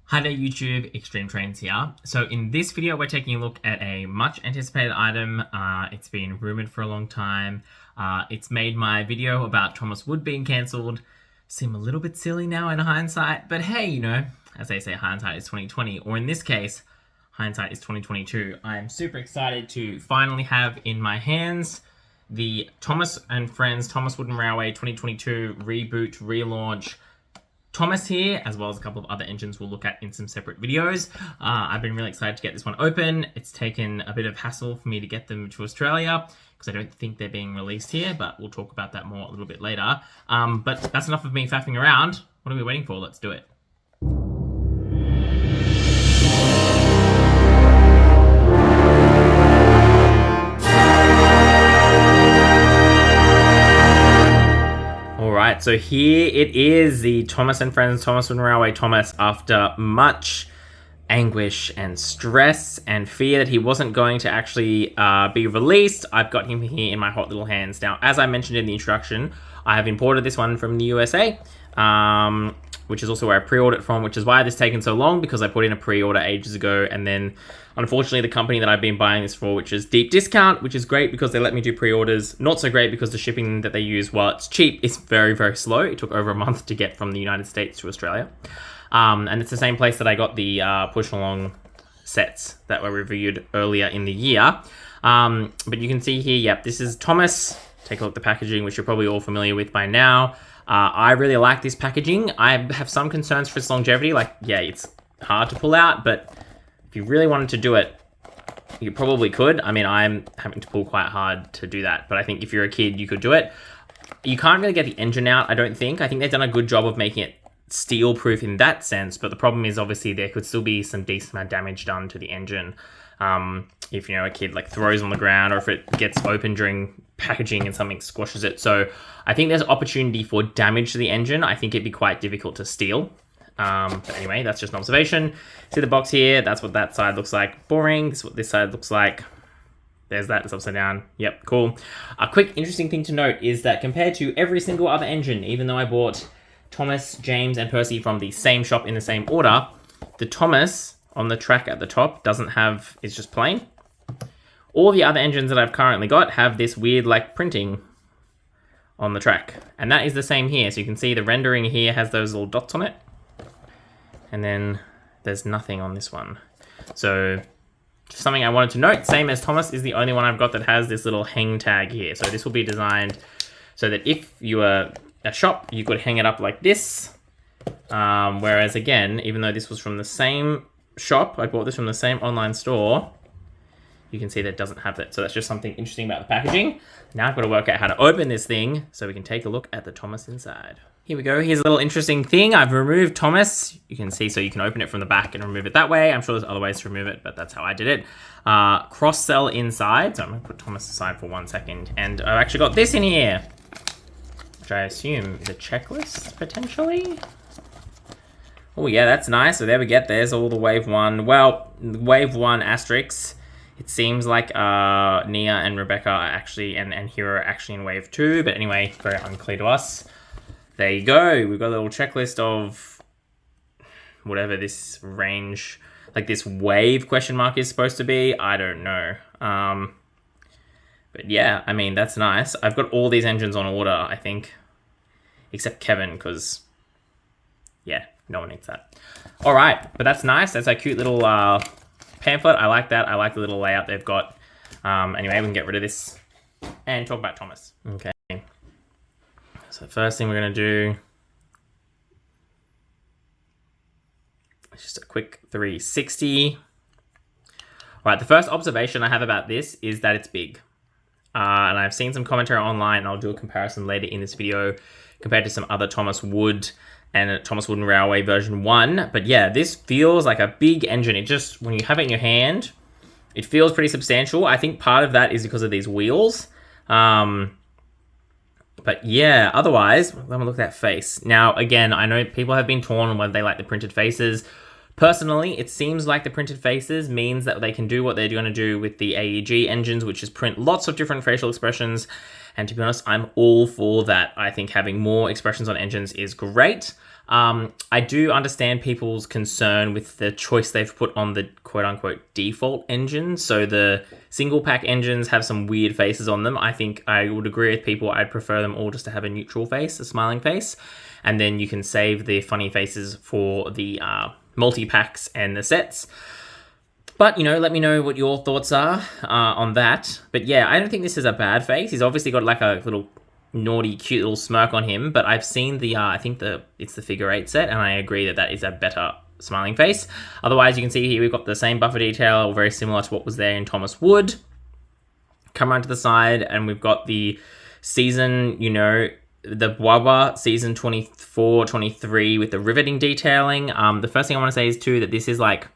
Hi there YouTube, Extreme Trains here. So in this video we're taking a look at a much anticipated item. It's been rumoured for a long time. It's made my video about Thomas Wood being cancelled seem a little bit silly now in hindsight, but hey, you know, as they say, hindsight is 2020, or in this case, hindsight is 2022. I'm super excited to finally have in my hands the Thomas and Friends Thomas Wooden Railway 2022 reboot, relaunch. Thomas here, as well as a couple of other engines we'll look at in some separate videos. I've been really excited to get this one open. It's taken a bit of hassle for me to get them to Australia because I don't think they're being released here, but we'll talk about that more a little bit later. But that's enough of me faffing around. What are we waiting for? Let's do it. Alright, so here it is, the Thomas and Friends Thomas Wooden Railway Thomas. After much anguish and stress and fear that he wasn't going to actually be released, I've got him here in my hot little hands. Now, as I mentioned in the introduction, I have imported this one from the USA, which is also where I pre-ordered it from, which is why this has taken so long, because I put in a pre-order ages ago, and then unfortunately the company that I've been buying this for, which is Deep Discount, which is great because they let me do pre-orders, not so great because the shipping that they use, while it's cheap, is very, very slow. It took over a month to get from the United States to Australia. And it's the same place that I got the push-along sets that were reviewed earlier in the year. But you can see here, yep, this is Thomas. Take a look at the packaging, which you're probably all familiar with by now. I really like this packaging. I have some concerns for its longevity. Like, yeah, it's hard to pull out, but if you really wanted to do it, you probably could. I mean, I'm having to pull quite hard to do that, but I think if you're a kid, you could do it. You can't really get the engine out, I don't think. I think they've done a good job of making it steel-proof in that sense, but the problem is obviously there could still be some decent amount of damage done to the engine. If, you know, a kid like throws on the ground, or if it gets open during packaging and something squashes it. So I think there's opportunity for damage to the engine. I think it'd be quite difficult to steal. But anyway, that's just an observation. See the box here? That's what that side looks like. Boring. This is what this side looks like. There's that. It's upside down. Yep, cool. A quick interesting thing to note is that compared to every single other engine, even though I bought Thomas, James, and Percy from the same shop in the same order, the Thomas on the track at the top doesn't have, it's just plain. All the other engines that I've currently got have this weird like printing on the track. And that is the same here. So you can see the rendering here has those little dots on it. And then there's nothing on this one. So just something I wanted to note, same as Thomas, is the only one I've got that has this little hang tag here. So this will be designed so that if you were a shop, you could hang it up like this. Whereas again, even though this was from the same shop, I bought this from the same online store, you can see that it doesn't have that. So that's just something interesting about the packaging. Now I've got to work out how to open this thing so we can take a look at the Thomas inside. Here we go. Here's a little interesting thing. I've removed Thomas. You can see, so you can open it from the back and remove it that way. I'm sure there's other ways to remove it, but that's how I did it. Cross cell inside. So I'm going to put Thomas aside for 1 second. And I've actually got this in here, which I assume is a checklist, potentially. Oh yeah, that's nice. So there we get, there's all the wave one. Well, wave one asterisks. It seems like Nia and Rebecca are actually, and Hero are actually in wave 2, but anyway, very unclear to us. There you go. We've got a little checklist of whatever this range, like this wave question mark is supposed to be. I don't know. But yeah, I mean, that's nice. I've got all these engines on order, I think, except Kevin, because yeah, no one needs that. All right, but that's nice. That's a cute little pamphlet. I like that. I like the little layout they've got. Anyway, we can get rid of this and talk about Thomas. Okay. So the first thing we're going to do is just a quick 360. All right, the first observation I have about this is that it's big. And I've seen some commentary online, and I'll do a comparison later in this video compared to some other Thomas Wood and Thomas Wooden Railway version 1. But yeah, this feels like a big engine. It just, when you have it in your hand, it feels pretty substantial. I think part of that is because of these wheels. But yeah, otherwise, let me look at that face. Now, again, I know people have been torn on whether they like the printed faces. Personally, it seems like the printed faces means that they can do what they're going to do with the AEG engines, which is print lots of different facial expressions. And to be honest, I'm all for that. I think having more expressions on engines is great. I do understand people's concern with the choice they've put on the quote-unquote default engine. So the single-pack engines have some weird faces on them. I think I would agree with people. I'd prefer them all just to have a neutral face, a smiling face. And then you can save the funny faces for the multi-packs and the sets. But, let me know what your thoughts are on that. But yeah, I don't think this is a bad face. He's obviously got like a little naughty, cute little smirk on him. But I've seen the, I think it's the figure 8 set, and I agree that is a better smiling face. Otherwise, you can see here we've got the same buffer detail, very similar to what was there in Thomas Wood. Come around to the side, and we've got the season, the Wawa season 24-23 with the riveting detailing. The first thing I want to say is too that this is like,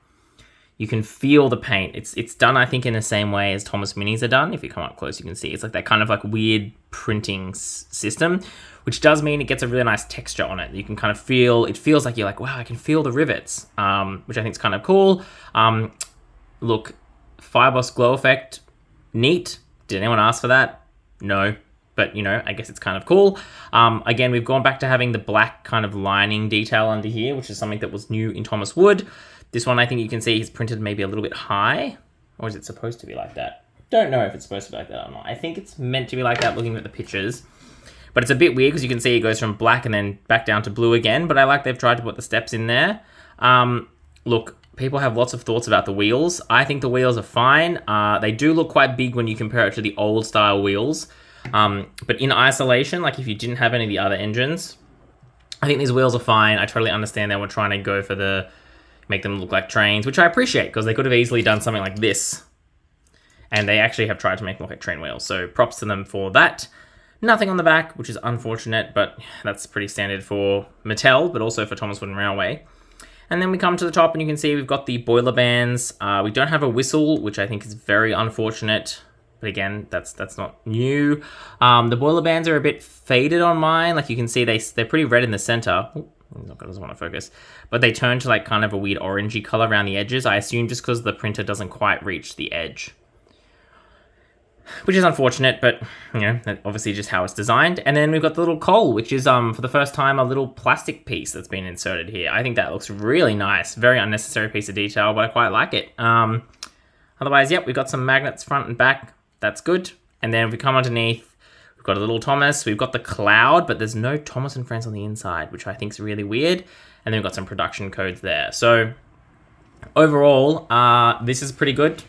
you can feel the paint. It's done, I think, in the same way as Thomas Minis are done. If you come up close, you can see it's like that kind of like weird printing system, which does mean it gets a really nice texture on it. You can kind of feel, it feels like you're like, wow, I can feel the rivets, which I think is kind of cool. Look, Firebos glow effect, neat. Did anyone ask for that? No. But, I guess it's kind of cool. Again, we've gone back to having the black kind of lining detail under here, which is something that was new in Thomas Wood. This one, I think you can see, is printed maybe a little bit high. Or is it supposed to be like that? Don't know if it's supposed to be like that or not. I think it's meant to be like that looking at the pictures. But it's a bit weird because you can see it goes from black and then back down to blue again. But I like they've tried to put the steps in there. Look, people have lots of thoughts about the wheels. I think the wheels are fine. They do look quite big when you compare it to the old style wheels. But in isolation, like if you didn't have any of the other engines, I think these wheels are fine. I totally understand they were trying to go for make them look like trains, which I appreciate because they could have easily done something like this. And they actually have tried to make them look like train wheels. So props to them for that. Nothing on the back, which is unfortunate, but that's pretty standard for Mattel, but also for Thomas Wooden Railway. And then we come to the top and you can see we've got the boiler bands. We don't have a whistle, which I think is very unfortunate. But again, that's not new. The boiler bands are a bit faded on mine. Like you can see they're pretty red in the center. Doesn't want to focus. But they turn to like kind of a weird orangey color around the edges. I assume just because the printer doesn't quite reach the edge. Which is unfortunate, but obviously just how it's designed. And then we've got the little coal, which is for the first time a little plastic piece that's been inserted here. I think that looks really nice. Very unnecessary piece of detail, but I quite like it. Otherwise, yep, we've got some magnets front and back. That's good. And then if we come underneath, we've got a little Thomas. We've got the cloud, but there's no Thomas and Friends on the inside, which I think is really weird. And then we've got some production codes there. So overall, this is pretty good.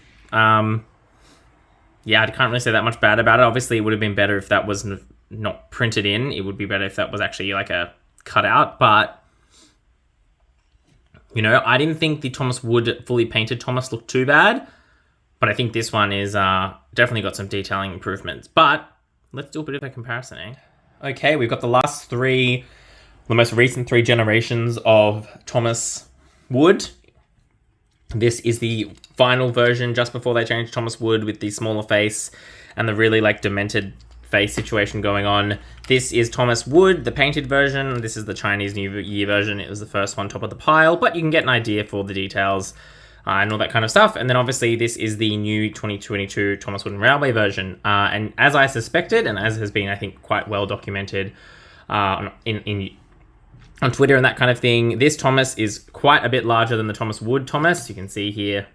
Yeah, I can't really say that much bad about it. Obviously, it would have been better if that was not printed in. It would be better if that was actually like a cutout. But, I didn't think the Thomas Wood fully painted Thomas looked too bad. But I think this one is definitely got some detailing improvements. But let's do a bit of a comparison, eh? Okay, we've got the most recent 3 generations of Thomas Wood. This is the final version just before they changed Thomas Wood with the smaller face and the really like demented face situation going on. This is Thomas Wood, the painted version. This is the Chinese New Year version. It was the first one top of the pile, but you can get an idea for the details and all that kind of stuff. And then obviously this is the new 2022 Thomas Wooden Railway version. And as I suspected, and as has been, I think, quite well documented on Twitter and that kind of thing, this Thomas is quite a bit larger than the Thomas Wood Thomas. You can see here,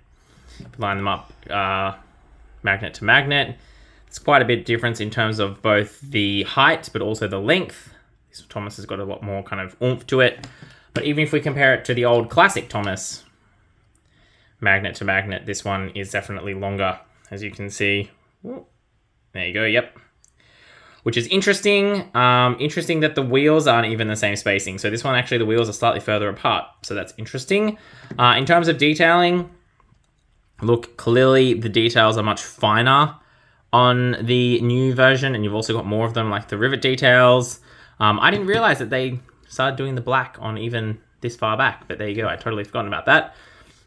line them up magnet to magnet. It's quite a bit difference in terms of both the height, but also the length. This Thomas has got a lot more kind of oomph to it. But even if we compare it to the old classic Thomas, magnet to magnet, this one is definitely longer, as you can see. Ooh, there you go, yep. Which is interesting. Interesting that the wheels aren't even the same spacing. So this one, actually, the wheels are slightly further apart. So that's interesting. In terms of detailing, look, clearly the details are much finer on the new version. And you've also got more of them, like the rivet details. I didn't realize that they started doing the black on even this far back. But there you go. I totally forgotten about that.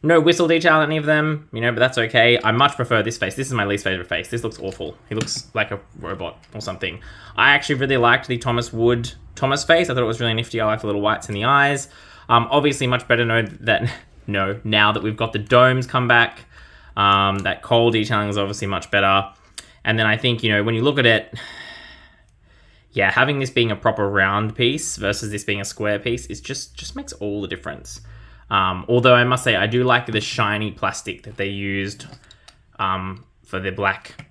No whistle detail on any of them, but that's okay. I much prefer this face. This is my least favorite face. This looks awful. He looks like a robot or something. I actually really liked the Thomas Wood Thomas face. I thought it was really nifty. I like the little whites in the eyes. Obviously, much better now that we've got the domes come back. That coal detailing is obviously much better. And then I think, when you look at it, yeah, having this being a proper round piece versus this being a square piece is just makes all the difference. Although I must say, I do like the shiny plastic that they used for the black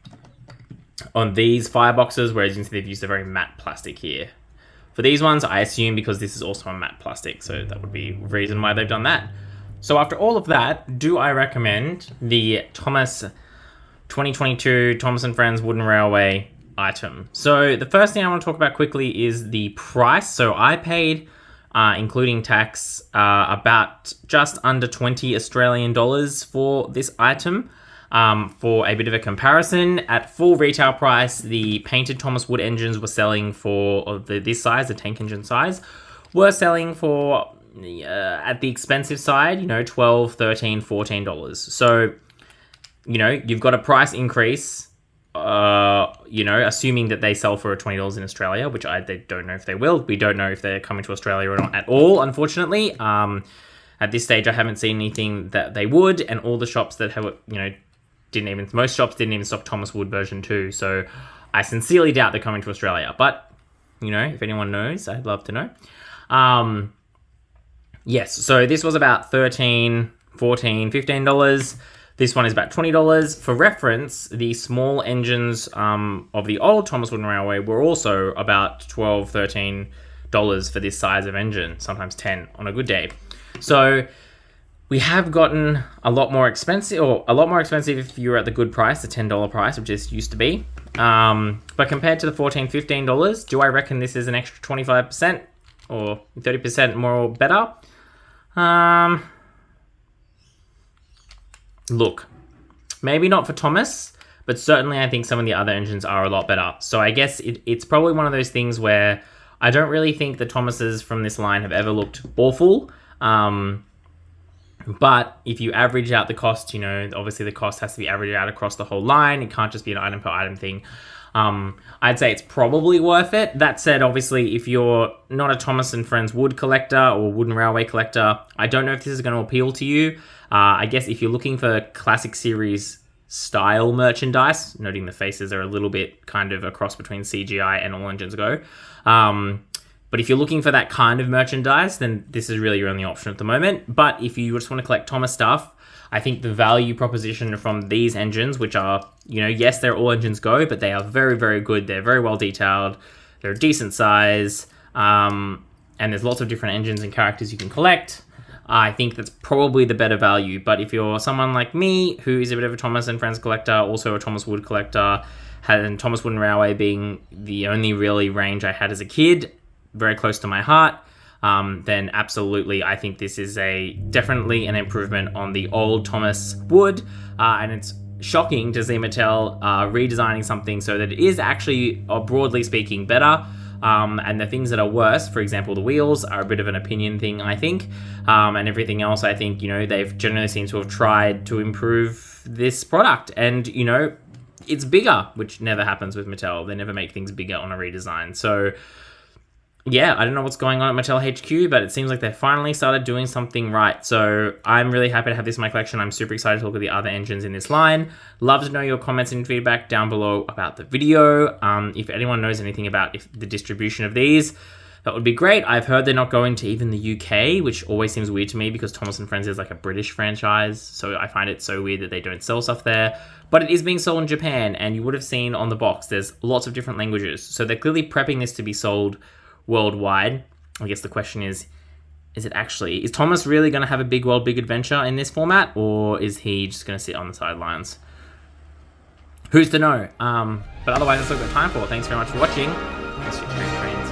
on these fireboxes, whereas you can see they've used a very matte plastic here. For these ones, I assume because this is also a matte plastic, so that would be the reason why they've done that. So after all of that, do I recommend the Thomas 2022 Thomas & Friends Wooden Railway item? So the first thing I want to talk about quickly is the price. So I paid, including tax, about just under 20 Australian dollars for this item. For a bit of a comparison, at full retail price, the painted Thomas wood engines were selling for this size, the tank engine size, were selling for, at the expensive side, $12, $13, $14. So, you've got a price increase, assuming that they sell for $20 in Australia, which they don't know if they will. We don't know if they're coming to Australia or not at all, unfortunately. At this stage, I haven't seen anything that they would, and all the shops that have, most shops didn't even stock Thomas Wood version 2, so I sincerely doubt they're coming to Australia. But, if anyone knows, I'd love to know. Yes, so this was about $13, $14, $15. This one is about $20. For reference, the small engines of the old Thomas Wooden Railway were also about $12, $13 for this size of engine, sometimes $10 on a good day. So we have gotten a lot more expensive, or a lot more expensive if you're at the good price, the $10 price, which this used to be. But compared to the $14, $15, do I reckon this is an extra 25% or 30% more or better? Look, maybe not for Thomas, but certainly I think some of the other engines are a lot better. So I guess it's probably one of those things where I don't really think the Thomases from this line have ever looked awful. But if you average out the cost, obviously the cost has to be averaged out across the whole line. It can't just be an item per item thing. I'd say it's probably worth it. That said, obviously, if you're not a Thomas & Friends wood collector or wooden railway collector, I don't know if this is going to appeal to you. I guess if you're looking for classic series style merchandise, noting the faces are a little bit kind of a cross between CGI and All Engines Go. But if you're looking for that kind of merchandise, then this is really your only option at the moment. But if you just want to collect Thomas stuff, I think the value proposition from these engines, which are, yes, they're All Engines Go, but they are very, very good. They're very well detailed. They're a decent size. And there's lots of different engines and characters you can collect. I think that's probably the better value. But if you're someone like me, who is a bit of a Thomas & Friends collector, also a Thomas Wood collector, and Thomas Wooden Railway being the only really range I had as a kid, very close to my heart, then absolutely I think this is definitely an improvement on the old Thomas Wood, and it's shocking to see Mattel redesigning something so that it is actually, broadly speaking, better, and the things that are worse, for example the wheels, are a bit of an opinion thing, I think, and everything else, I think, they've generally seemed to have tried to improve this product, and it's bigger, which never happens with Mattel. They never make things bigger on a redesign. So yeah, I don't know what's going on at Mattel HQ, but it seems like they finally started doing something right. So I'm really happy to have this in my collection. I'm super excited to look at the other engines in this line. Love to know your comments and feedback down below about the video. If anyone knows anything about the distribution of these, that would be great. I've heard they're not going to even the UK, which always seems weird to me because Thomas & Friends is like a British franchise. So I find it so weird that they don't sell stuff there. But it is being sold in Japan, and you would have seen on the box, there's lots of different languages. So they're clearly prepping this to be sold worldwide. I guess the question is Thomas really going to have a big world, big adventure in this format, or is he just going to sit on the sidelines? Who's to know? But otherwise, that's all we've got time for. Thanks very much for watching. Thanks for your trains.